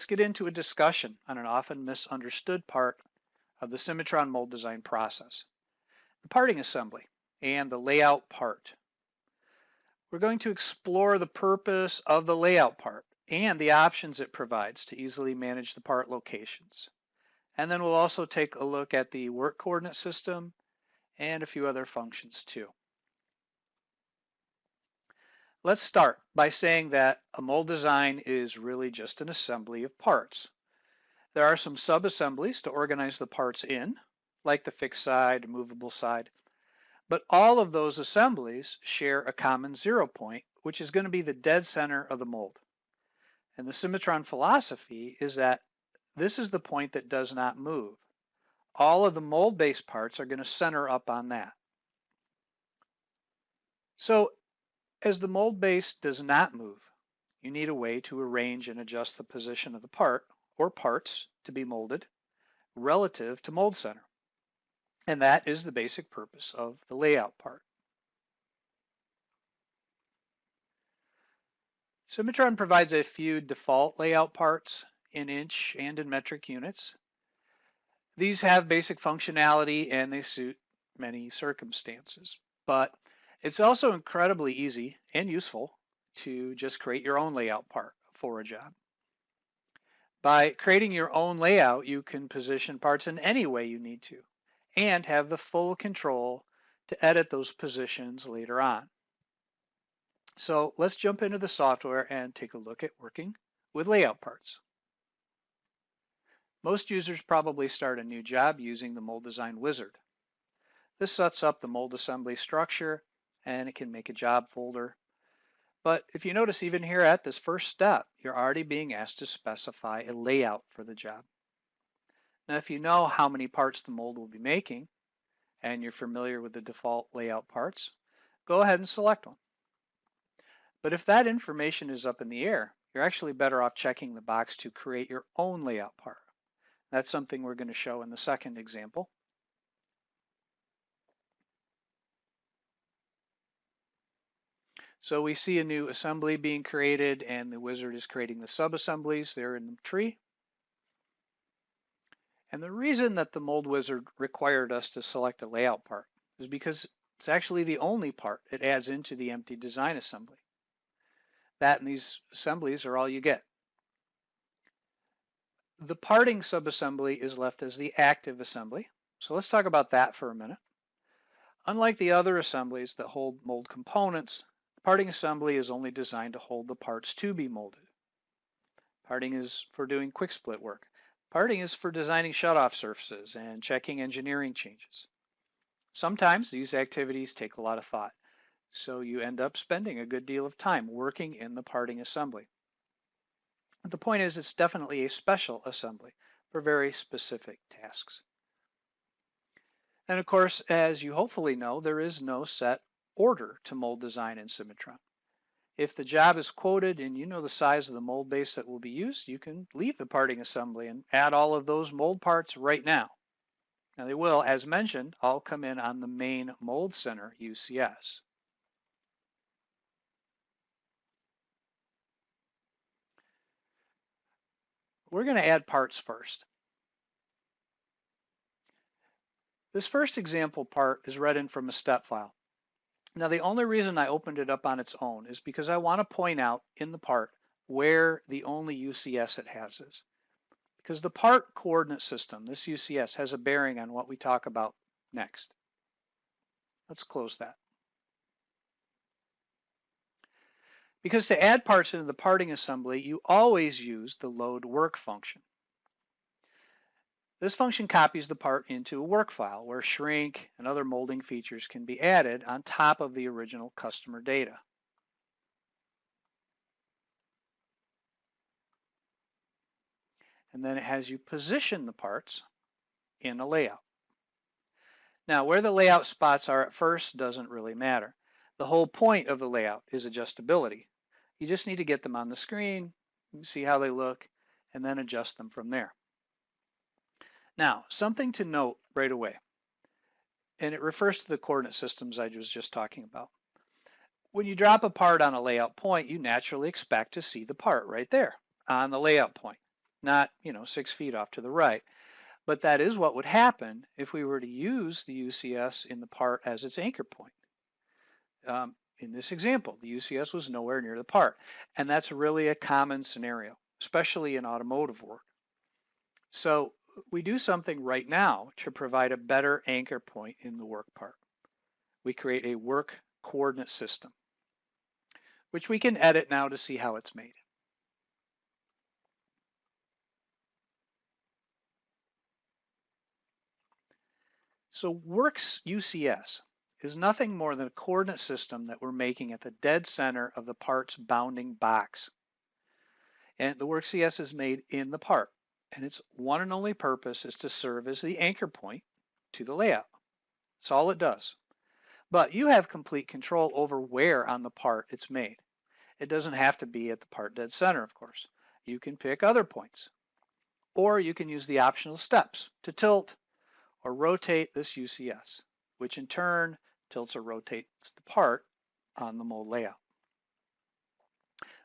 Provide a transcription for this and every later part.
let's get into a discussion on an often misunderstood part of the Cimatron mold design process, the parting assembly and the layout part. We're going to explore the purpose of the layout part and the options it provides to easily manage the part locations. And then we'll also take a look at the work coordinate system and a few other functions too. Let's start by saying that a mold design is really just an assembly of parts. There are some sub-assemblies to organize the parts in, like the fixed side, movable side, but all of those assemblies share a common 0 point, which is going to be the dead center of the mold. And the Cimatron philosophy is that this is the point that does not move. All of the mold-based parts are going to center up on that. So as the mold base does not move, you need a way to arrange and adjust the position of the part or parts to be molded relative to mold center. And that is the basic purpose of the layout part. Cimatron provides a few default layout parts in inch and in metric units. These have basic functionality and they suit many circumstances, but it's also incredibly easy and useful to just create your own layout part for a job. By creating your own layout, you can position parts in any way you need to and have the full control to edit those positions later on. So let's jump into the software and take a look at working with layout parts. Most users probably start a new job using the Mold Design Wizard. This sets up the mold assembly structure and it can make a job folder. But if you notice, even here at this first step, you're already being asked to specify a layout for the job. Now, if you know how many parts the mold will be making, and you're familiar with the default layout parts, go ahead and select one. But if that information is up in the air, you're actually better off checking the box to create your own layout part. That's something we're going to show in the second example. So we see a new assembly being created and the wizard is creating the sub-assemblies there in the tree. And the reason that the mold wizard required us to select a layout part is because it's actually the only part it adds into the empty design assembly. That and these assemblies are all you get. The parting subassembly is left as the active assembly. So let's talk about that for a minute. Unlike the other assemblies that hold mold components, the parting assembly is only designed to hold the parts to be molded. Parting is for doing quick split work. Parting is for designing shutoff surfaces and checking engineering changes. Sometimes these activities take a lot of thought, so you end up spending a good deal of time working in the parting assembly. But the point is, it's definitely a special assembly for very specific tasks. And of course, as you hopefully know, there is no set order to mold design in Cimatron. If the job is quoted and you know the size of the mold base that will be used, you can leave the parting assembly and add all of those mold parts right now. Now they will, as mentioned, all come in on the main mold center UCS. We're going to add parts first. This first example part is read in from a step file. Now the only reason I opened it up on its own is because I want to point out in the part where the only UCS it has is. Because the part coordinate system, this UCS, has a bearing on what we talk about next. Let's close that. Because to add parts into the parting assembly, you always use the load work function. This function copies the part into a work file where shrink and other molding features can be added on top of the original customer data. And then it has you position the parts in a layout. Now, where the layout spots are at first doesn't really matter. The whole point of the layout is adjustability. You just need to get them on the screen, see how they look, and then adjust them from there. Now, something to note right away, and it refers to the coordinate systems I was just talking about. When you drop a part on a layout point, you naturally expect to see the part right there on the layout point. not 6 feet off to the right. But that is what would happen if we were to use the UCS in the part as its anchor point. In this example, the UCS was nowhere near the part, and that's really a common scenario, especially in automotive work. So we do something right now to provide a better anchor point in the work part. We create a work coordinate system, which we can edit now to see how it's made. So works UCS is nothing more than a coordinate system that we're making at the dead center of the part's bounding box. And the work CS is made in the part, and its one and only purpose is to serve as the anchor point to the layout. That's all it does. But you have complete control over where on the part it's made. It doesn't have to be at the part dead center, of course. You can pick other points, or you can use the optional steps to tilt or rotate this UCS, which in turn tilts or rotates the part on the mold layout.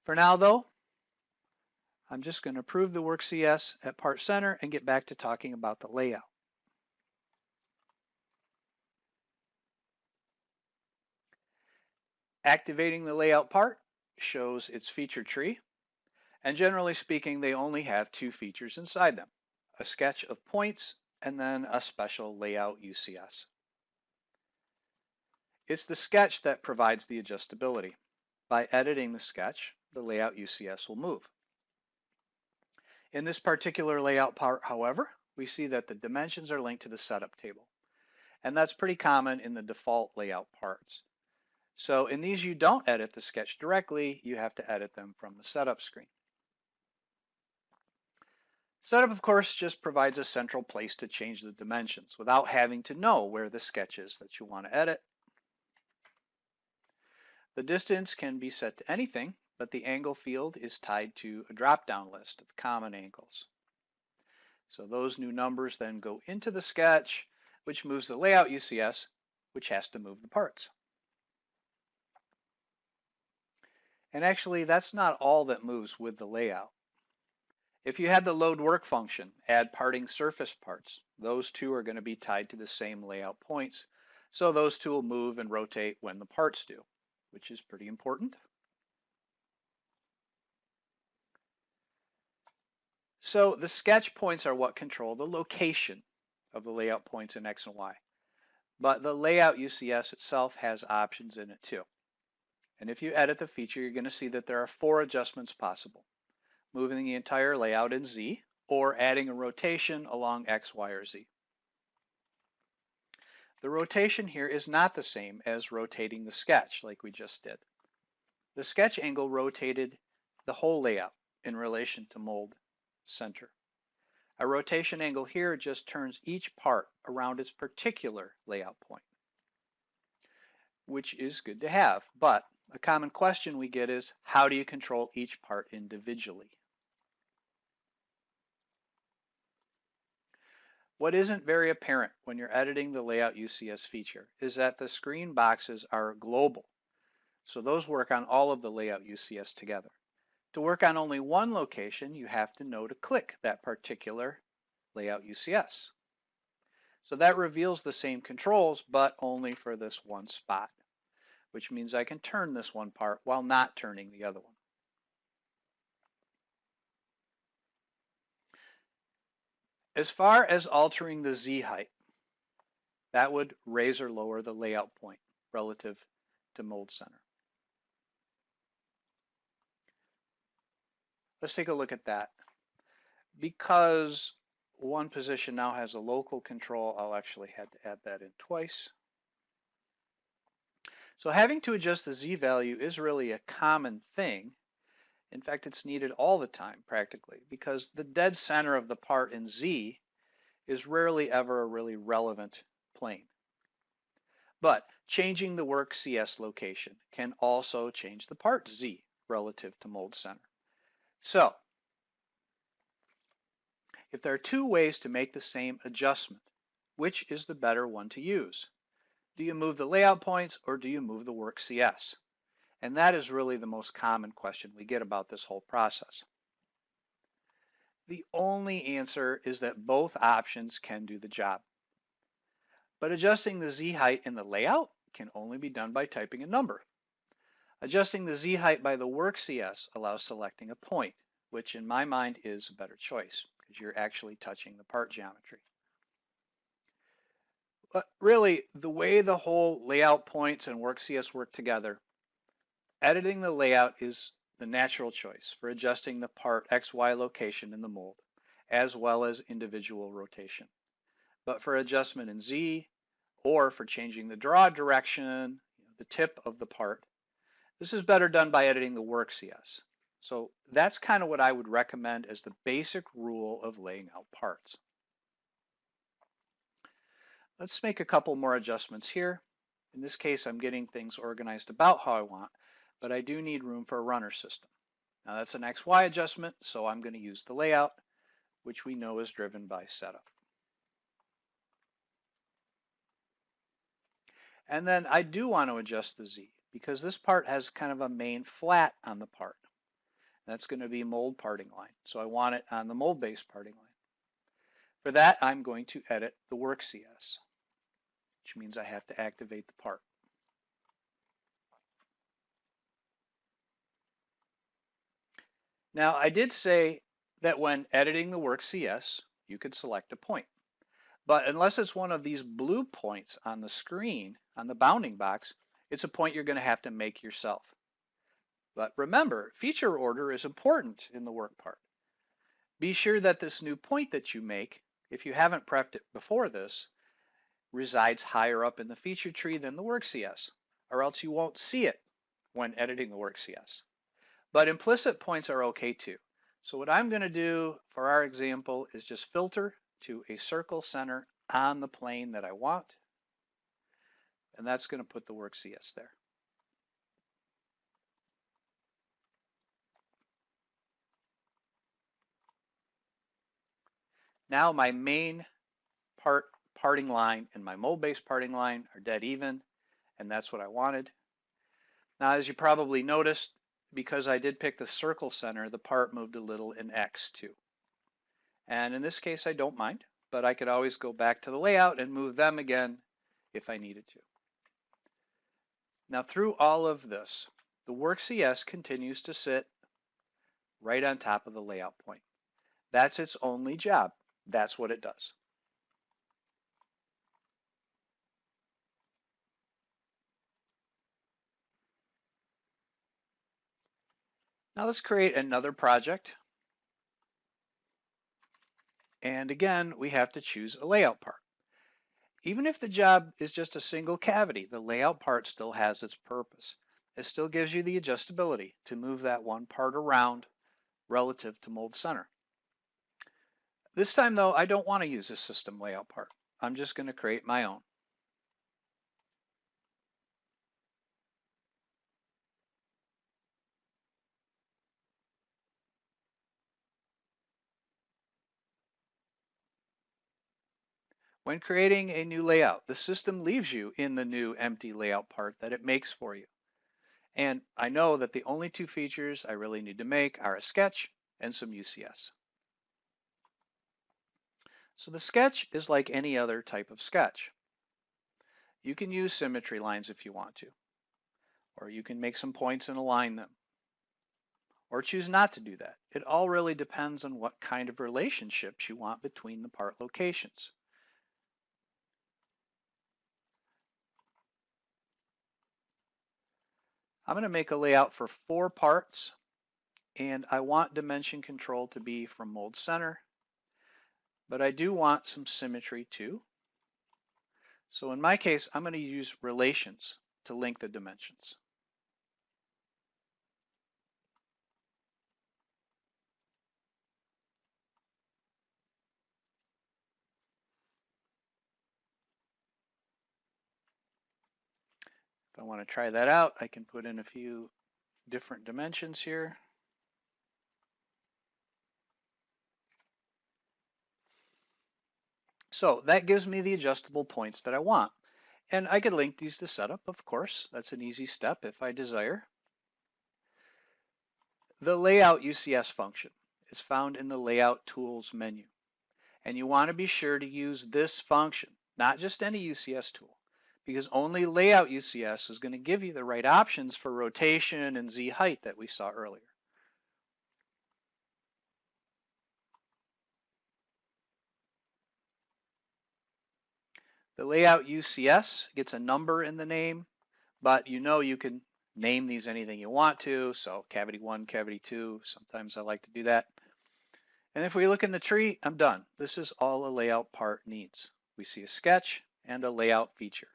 For now though, I'm just going to prove the work CS at part center and get back to talking about the layout. Activating the layout part shows its feature tree, and generally speaking they only have two features inside them, a sketch of points and then a special layout UCS. It's the sketch that provides the adjustability. By editing the sketch, the layout UCS will move. In this particular layout part, however, we see that the dimensions are linked to the setup table, and that's pretty common in the default layout parts. So in these you don't edit the sketch directly, you have to edit them from the setup screen. Setup, of course, just provides a central place to change the dimensions without having to know where the sketch is that you want to edit. The distance can be set to anything, but the angle field is tied to a drop-down list of common angles. So those new numbers then go into the sketch, which moves the layout UCS, which has to move the parts. And actually, that's not all that moves with the layout. If you had the load work function, add parting surface parts, those two are going to be tied to the same layout points, so those two will move and rotate when the parts do, which is pretty important. So the sketch points are what control the location of the layout points in X and Y, but the layout UCS itself has options in it too. And if you edit the feature, you're going to see that there are 4 adjustments possible: moving the entire layout in Z, or adding a rotation along X, Y, or Z. The rotation here is not the same as rotating the sketch like we just did. The sketch angle rotated the whole layout in relation to mold center. A rotation angle here just turns each part around its particular layout point, which is good to have, but a common question we get is, how do you control each part individually? What isn't very apparent when you're editing the layout UCS feature is that the screen boxes are global, so those work on all of the layout UCS together. To work on only one location, you have to know to click that particular layout UCS. So that reveals the same controls, but only for this one spot, which means I can turn this one part while not turning the other one. As far as altering the Z height, that would raise or lower the layout point relative to mold center. Let's take a look at that. Because one position now has a local control, I'll actually have to add that in twice. So having to adjust the Z value is really a common thing. In fact, it's needed all the time practically, because the dead center of the part in Z is rarely ever a really relevant plane. But changing the work CS location can also change the part Z relative to mold center. So if there are 2 ways to make the same adjustment, which is the better one to use? Do you move the layout points or do you move the work CS? And that is really the most common question we get about this whole process. The only answer is that both options can do the job. But adjusting the Z height in the layout can only be done by typing a number. Adjusting the Z height by the work CS allows selecting a point, which in my mind is a better choice because you're actually touching the part geometry. But really, the way the whole layout points and work CS work together, editing the layout is the natural choice for adjusting the part XY location in the mold, as well as individual rotation. But for adjustment in Z, or for changing the draw direction, the tip of the part, this is better done by editing the work CS. So that's kind of what I would recommend as the basic rule of laying out parts. Let's make a couple more adjustments here. In this case, I'm getting things organized about how I want, but I do need room for a runner system. Now that's an XY adjustment, so I'm going to use the layout, which we know is driven by setup. And then I do want to adjust the Z because this part has kind of a main flat on the part. That's going to be mold parting line. So I want it on the mold base parting line. For that, I'm going to edit the work CS, which means I have to activate the part. Now, I did say that when editing the work CS, you could select a point. But unless it's one of these blue points on the screen, on the bounding box, it's a point you're going to have to make yourself. But remember, feature order is important in the work part. Be sure that this new point that you make, if you haven't prepped it before this, resides higher up in the feature tree than the work CS, or else you won't see it when editing the work CS. But implicit points are okay too. So what I'm going to do for our example is just filter to a circle center on the plane that I want, and that's going to put the work CS there. Now my main parting line and my mold base parting line are dead even, and that's what I wanted. Now, as you probably noticed, because I did pick the circle center, the part moved a little in X too. And in this case, I don't mind, but I could always go back to the layout and move them again if I needed to. Now, through all of this, the work CS continues to sit right on top of the layout point. That's its only job. That's what it does. Now let's create another project. And again, we have to choose a layout part. Even if the job is just a single cavity, the layout part still has its purpose. It still gives you the adjustability to move that one part around relative to mold center. This time though, I don't want to use a system layout part. I'm just going to create my own. When creating a new layout, the system leaves you in the new empty layout part that it makes for you. And I know that the only two features I really need to make are a sketch and some UCS. So the sketch is like any other type of sketch. You can use symmetry lines if you want to, or you can make some points and align them, or choose not to do that. It all really depends on what kind of relationships you want between the part locations. I'm going to make a layout for 4 parts, and I want dimension control to be from mold center, but I do want some symmetry too. So in my case, I'm going to use relations to link the dimensions. If I want to try that out, I can put in a few different dimensions here. So that gives me the adjustable points that I want. And I could link these to setup, of course. That's an easy step if I desire. The layout UCS function is found in the Layout Tools menu. And you want to be sure to use this function, not just any UCS tool, because only Layout UCS is going to give you the right options for rotation and Z height that we saw earlier. The Layout UCS gets a number in the name, but you know you can name these anything you want to, so cavity 1, cavity 2, sometimes I like to do that. And if we look in the tree, I'm done. This is all a layout part needs. We see a sketch and a layout feature.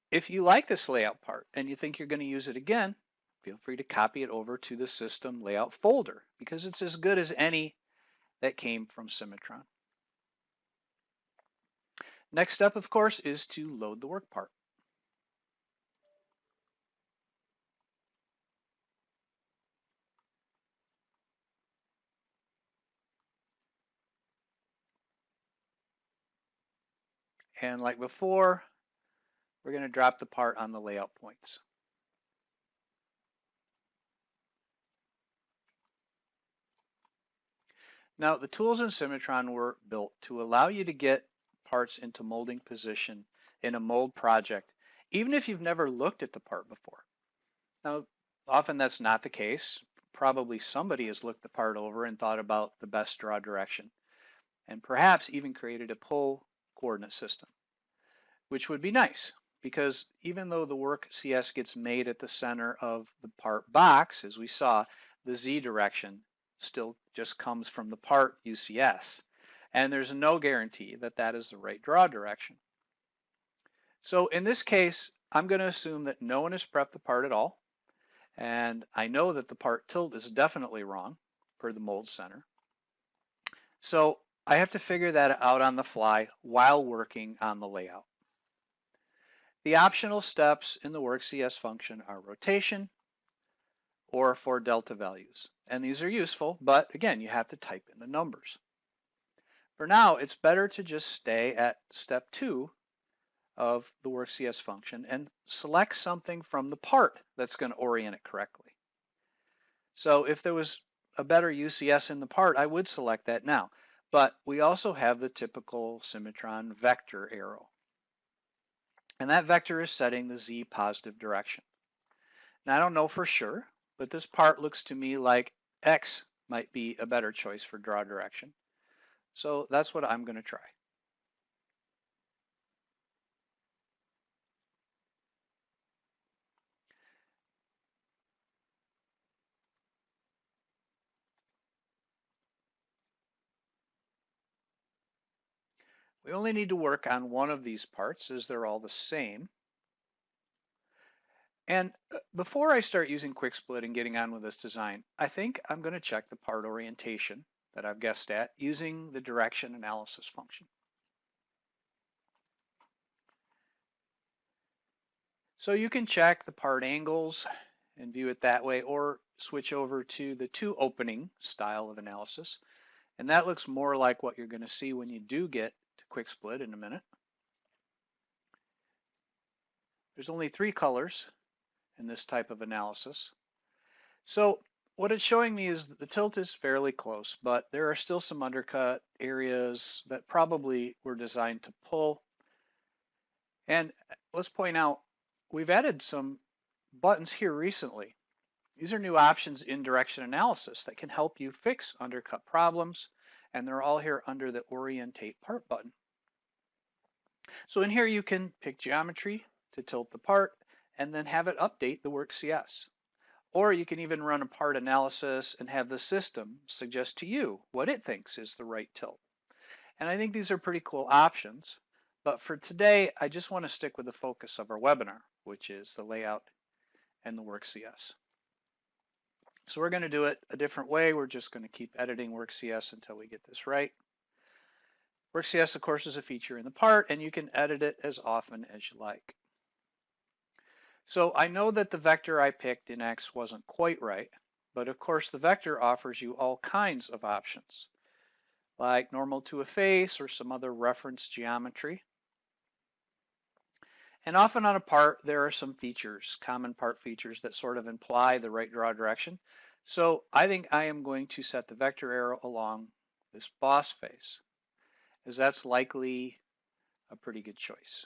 If you like this layout part and you think you're going to use it again, feel free to copy it over to the system layout folder because it's as good as any that came from Cimatron. Next step, of course, is to load the work part. And like before, we're going to drop the part on the layout points. Now, the tools in Cimatron were built to allow you to get parts into molding position in a mold project, even if you've never looked at the part before. Now, often that's not the case. Probably somebody has looked the part over and thought about the best draw direction, and perhaps even created a pull coordinate system, which would be nice because even though the work CS gets made at the center of the part box, as we saw, the Z direction still just comes from the part UCS. And there's no guarantee that that is the right draw direction. So in this case, I'm going to assume that no one has prepped the part at all. And I know that the part tilt is definitely wrong per the mold center. So I have to figure that out on the fly while working on the layout. The optional steps in the work CS function are rotation or for delta values. And these are useful, but again, you have to type in the numbers. For now, it's better to just stay at step 2 of the work CS function and select something from the part that's going to orient it correctly. So if there was a better UCS in the part, I would select that now. But we also have the typical Cimatron vector arrow. And that vector is setting the Z positive direction. Now I don't know for sure, but this part looks to me like X might be a better choice for draw direction. So that's what I'm going to try. We only need to work on one of these parts as they're all the same. And before I start using quick split and getting on with this design, I think I'm going to check the part orientation that I've guessed at using the direction analysis function. So you can check the part angles and view it that way, or switch over to the two opening style of analysis. And that looks more like what you're going to see when you do get to quick split in a minute. There's only 3 colors in this type of analysis. So what it's showing me is that the tilt is fairly close, but there are still some undercut areas that probably were designed to pull. And let's point out, we've added some buttons here recently. These are new options in direction analysis that can help you fix undercut problems, and they're all here under the Orientate Part button. So in here you can pick geometry to tilt the part and then have it update the work CS. Or you can even run a part analysis and have the system suggest to you what it thinks is the right tilt. And I think these are pretty cool options. But for today, I just want to stick with the focus of our webinar, which is the layout and the work CS. So we're going to do it a different way. We're just going to keep editing work CS until we get this right. Work CS, of course, is a feature in the part, and you can edit it as often as you like. So I know that the vector I picked in X wasn't quite right, but of course the vector offers you all kinds of options, like normal to a face or some other reference geometry. And often on a part, there are some features, common part features that sort of imply the right draw direction. So I think I am going to set the vector arrow along this boss face, as that's likely a pretty good choice.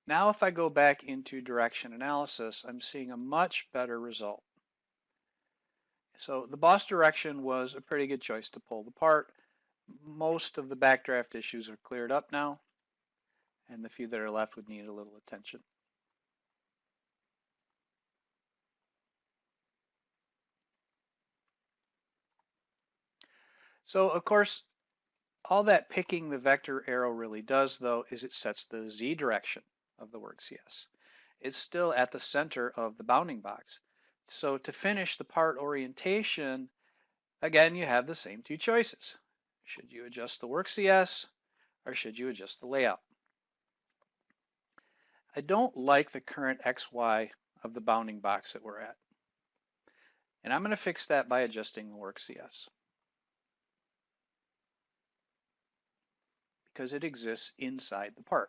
Now if I go back into direction analysis, I'm seeing a much better result. So the boss direction was a pretty good choice to pull the part. Most of the backdraft issues are cleared up now, and the few that are left would need a little attention. So of course, all that picking the vector arrow really does, though, is it sets the Z direction of the work CS. It's still at the center of the bounding box. So to finish the part orientation, again, you have the same two choices. Should you adjust the work CS or should you adjust the layout? I don't like the current XY of the bounding box that we're at. And I'm going to fix that by adjusting the work CS, because it exists inside the part.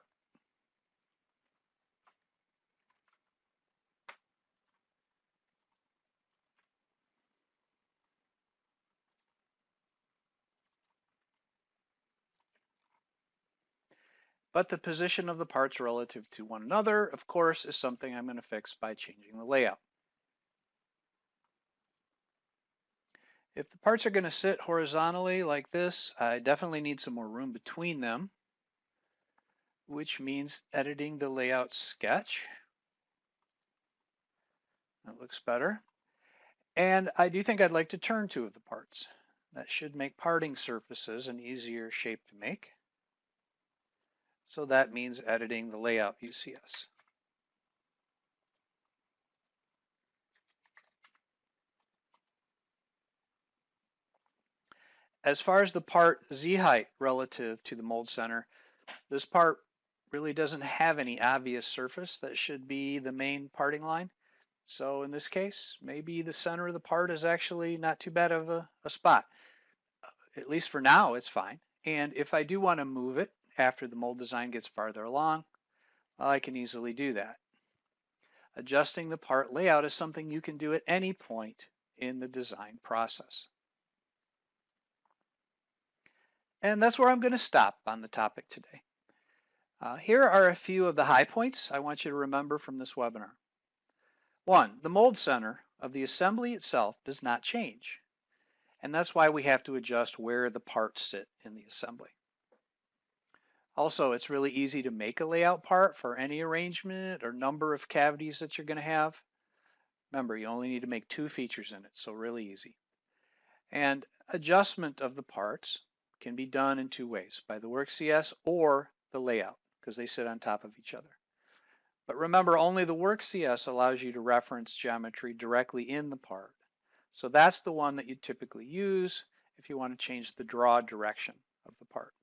But the position of the parts relative to one another, of course, is something I'm going to fix by changing the layout. If the parts are going to sit horizontally like this, I definitely need some more room between them, which means editing the layout sketch. That looks better. And I do think I'd like to turn two of the parts. That should make parting surfaces an easier shape to make. So that means editing the layout UCS. As far as the part Z height relative to the mold center, this part really doesn't have any obvious surface that should be the main parting line. So in this case, maybe the center of the part is actually not too bad of a spot. At least for now, it's fine. And if I do want to move it after the mold design gets farther along, well, I can easily do that. Adjusting the part layout is something you can do at any point in the design process. And that's where I'm going to stop on the topic today. Here are a few of the high points I want you to remember from this webinar. 1, the mold center of the assembly itself does not change. And that's why we have to adjust where the parts sit in the assembly. Also, it's really easy to make a layout part for any arrangement or number of cavities that you're going to have. Remember, you only need to make 2 features in it, so really easy. And adjustment of the parts can be done in 2 ways, by the work CS or the layout, because they sit on top of each other. But remember, only the work CS allows you to reference geometry directly in the part. So that's the one that you typically use if you want to change the draw direction of the part.